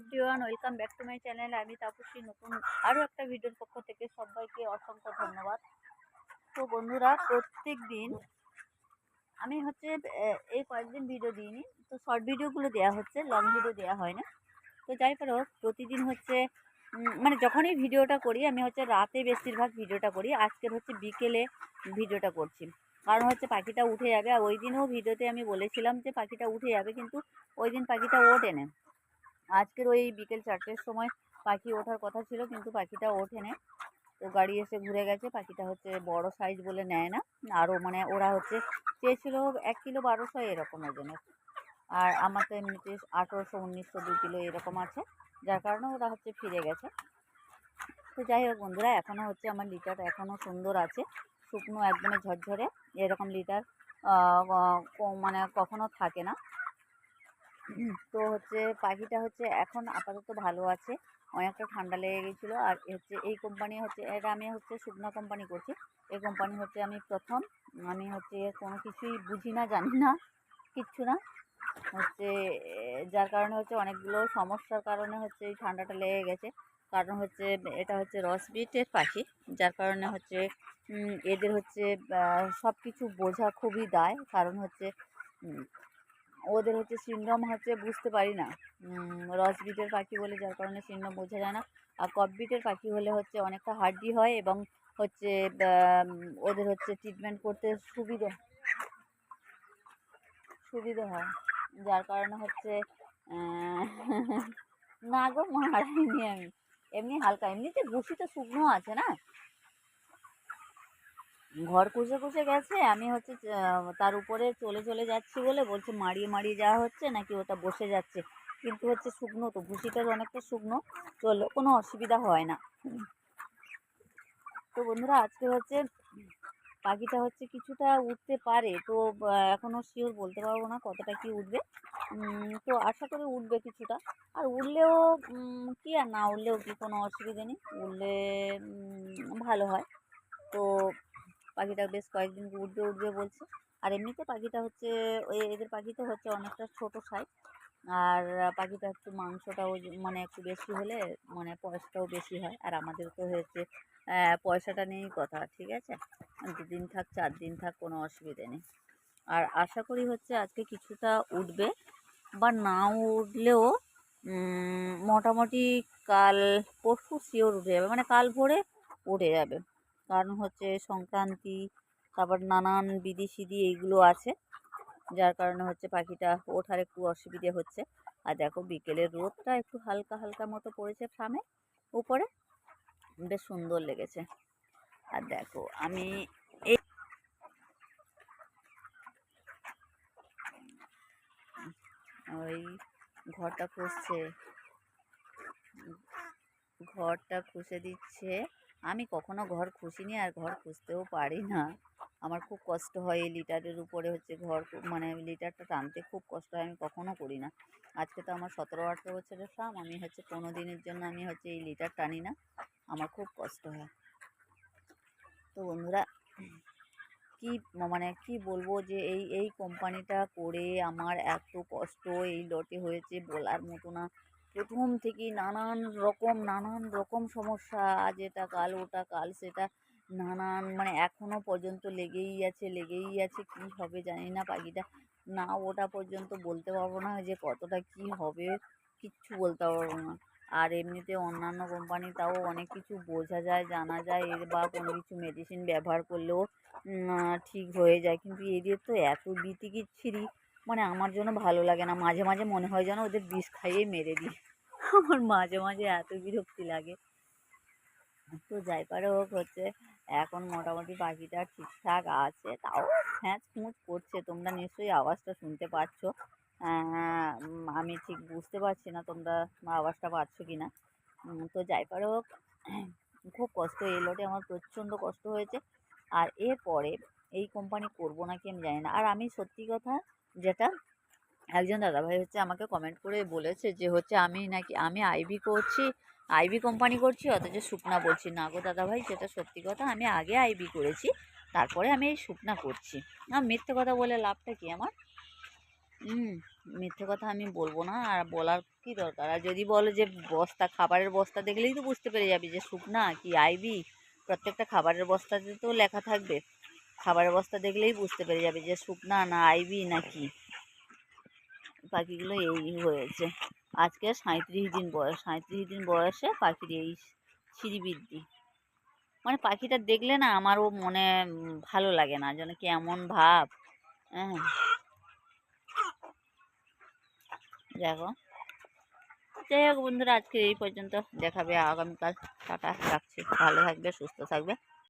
Everyone, welcome back to my channel. আমি তাপসী, নতুন আরও একটা ভিডিওর পক্ষ থেকে সবাইকে অসংখ্য ধন্যবাদ। তো বন্ধুরা, প্রত্যেক দিন আমি এই কয়েকদিন ভিডিও দিইনি, তো শর্ট ভিডিওগুলো দেওয়া হচ্ছে, লং ভিডিও দেওয়া হয় না। তো যাই হোক, প্রতিদিন মানে যখনই ভিডিওটা করি আমি রাতে বেশিরভাগ ভিডিওটা করি। আজকের বিকেলে ভিডিওটা করছি, কারণ পাখিটা উঠে যাবে। আর ওই দিনও ভিডিওতে আমি বলেছিলাম যে পাখিটা উঠে যাবে, কিন্তু ওই দিন পাখিটা ওঠেনি। আজকের ওই বিকেল 4টের সময় পাখি ওঠার কথা ছিল, কিন্তু পাখিটা ওঠেনি। তো গাড়ি এসে ঘুরে গেছে। পাখিটা বড় সাইজ বলে নেয় না, আরও মানে ওরা চেয়েছিল 1 কিলো 1200 এরকম ওজনের। আর আমার তো এমনিতে 1800 1900 2 কিলো এরকম আছে, যার কারণে ওরা ফিরে গেছে। তো যাই হোক বন্ধুরা, এখনও আমার লিটার এখনও সুন্দর আছে, শুকনো একদমই ঝরঝরে। এরকম লিটার মানে কখনো থাকে না। তো পাখিটা এখন আপাতত ভালো আছে। অনেকটা ঠান্ডা লেগে গেছিলো। আর এই কোম্পানি এটা আমি শুকনো কোম্পানি করছি। এই কোম্পানি আমি প্রথম। আমি কোনো কিছুই বুঝি না, জানি না, কিচ্ছু না। যার কারণে অনেকগুলো সমস্যার কারণে এই ঠান্ডাটা লেগে গেছে। কারণ এটা রসবিটের পাখি, যার কারণে এদের সব কিছু বোঝা খুবই দায়। কারণ ওদের সিনড্রোম বুঝতে পারি না। রসবিটের পাখি বলে, যার কারণে সিনড্রোম বোঝা যায় না। আর কপবিটের পাখি হলে অনেকটা হার্ডি হয়, এবং ওদের ট্রিটমেন্ট করতে সুবিধে হয়, যার কারণে না গো, মারাইনি আমি, এমনি হালকা। এমনিতে ঘুষিটা শুকনো আছে না, ঘর খুঁজে গেছে। আমি তার উপরে চলে যাচ্ছি বলে বলছে মারিয়ে মারিয়ে যাওয়া হচ্ছে নাকি, ওটা বসে যাচ্ছে। কিন্তু শুকনো, তো ভুসিটার অনেকটা শুকনো, চলো কোনো অসুবিধা হয় না। তো বন্ধুরা, আজকে পাখিটা কিছুটা উঠতে পারে, তো এখনও শিওর বলতে পারবো না কতটা কি উঠবে। তো আশা করি উঠবে কিছুটা। আর উঠলেও কি, আর না উঠলেও কি, কোনো অসুবিধে নেই। উঠলে ভালো হয়। তো পাখিটা বেশ কয়েকদিন উঠবে বলছে। আর এমনিতে পাখিটা এদের পাখি তো অনেকটা ছোট সাইজ। আর পাখিটা একটু মাংসটাও মানে একটু বেশি হলে মানে পয়সাটাও বেশি হয়। আর আমাদের তো পয়সাটা নিয়েই কথা, ঠিক আছে। 2 দিন থাক 4 দিন থাক, কোনো অসুবিধে নেই। আর আশা করি আজকে কিছুটা উঠবে, বা না উঠলেও মোটামুটি কাল পরশু শিওর উঠে যাবে, মানে কাল ভোরে উঠে যাবে। কারণ সংক্রান্তি, তারপর নানান বিধি এইগুলো আছে, যার কারণে পাখিটা ওঠার একটু অসুবিধে হচ্ছে। আর দেখো, বিকেলের রোদটা একটু হালকা হালকা মতো পড়েছে ফার্মে উপরে, বেশ সুন্দর লেগেছে। আর দেখো, আমি ওই ঘরটা খুঁজে দিচ্ছে। আমি কখনো ঘর খুঁজিনি, আর ঘর খুঁজতেও পারি না। আমার খুব কষ্ট হয় এই লিটারের উপরে ঘর, মানে লিটারটা টানতে খুব কষ্ট হয়। আমি কখনো করি না। আজকে তো আমার 17-18 বছরের ফার্ম, আমি 15 দিনের জন্য আমি এই লিটার টানি না। আমার খুব কষ্ট হয়। তো বন্ধুরা, কি বলবো, যে এই কোম্পানিটা করে আমার এত কষ্ট এই লটে হয়েছে বলার মতো না। প্রথম থেকেই নানান রকম সমস্যা, আজ এটা কাল ওটা, কাল সেটা, নানান মানে এখনো পর্যন্ত লেগেই আছে। কি হবে জানি না, পাখিটা না ওটা পর্যন্ত বলতে পারবো না যে কতটা কি হবে, কিচ্ছু বলতে পারবো না। আর এমনিতে অন্যান্য কোম্পানি তাও অনেক কিছু বোঝা যায়, জানা যায়, বা কোনো কিছু মেডিসিন ব্যবহার করলেও ঠিক হয়ে যায়। কিন্তু এদের তো এত বিতিকিচ্ছিরি, মানে আমার জন্য ভালো লাগে না। মাঝে মাঝে মনে হয় যেন ওদের বিষ খাইয়ে মেরে দিই। আমার মাঝে মাঝে এত বিরক্তি লাগে। তো যাই পারে হোক, এখন মোটামুটি পাখিটা ঠিকঠাক আছে, তাও হ্যাঁচ খুঁচ করছে। তোমরা নিশ্চয়ই আওয়াজটা শুনতে পাচ্ছ। আমি ঠিক বুঝতে পারছি না তোমরা আওয়াজটা পাচ্ছ কি না। তো যাই পারে হোক, খুব কষ্ট, এই লটে আমার প্রচণ্ড কষ্ট হয়েছে। আর এরপরে এই কোম্পানি করবো নাকি আমি জানি না। আর আমি সত্যি কথা যেটা, একজন দাদাভাই আমাকে কমেন্ট করে বলেছে যে আমি আইবি কোম্পানি করছি, অথচ শুকনা বলছি না। গো দাদাভাই, সেটা সত্যি কথা। আমি আগে আইবি করেছি, তারপরে আমি এই শুকনা করছি। মিথ্যে কথা বলে লাভটা কি আমার? হুম, মিথ্যে কথা আমি বলবো না, আর বলার কি দরকার। আর যদি বলো যে বস্তা, খাবারের বস্তা দেখলেই তো বুঝতে পেরে যাবি যে শুকনা কি আইবি। প্রত্যেকটা খাবারের বস্তাতে তো লেখা থাকবে, খাবারের বস্তা দেখলেই বুঝতে পেরে যাবে যে শুকনা না আইবি না কি। পাখিগুলো এই হয়েছে, আজকে 37 দিন বয়স, 37 দিন বয়সে পাখির এই শ্রীবৃদ্ধি। মানে পাখিটা দেখলে না আমারও মনে ভালো লাগে না, যেন কেমন ভাব। হ্যাঁ, দেখো। যাই হোক বন্ধুরা, আজকে এই পর্যন্ত, দেখাবে আগামীকাল। টাটা, রাখছি, ভালো থাকবে, সুস্থ থাকবে।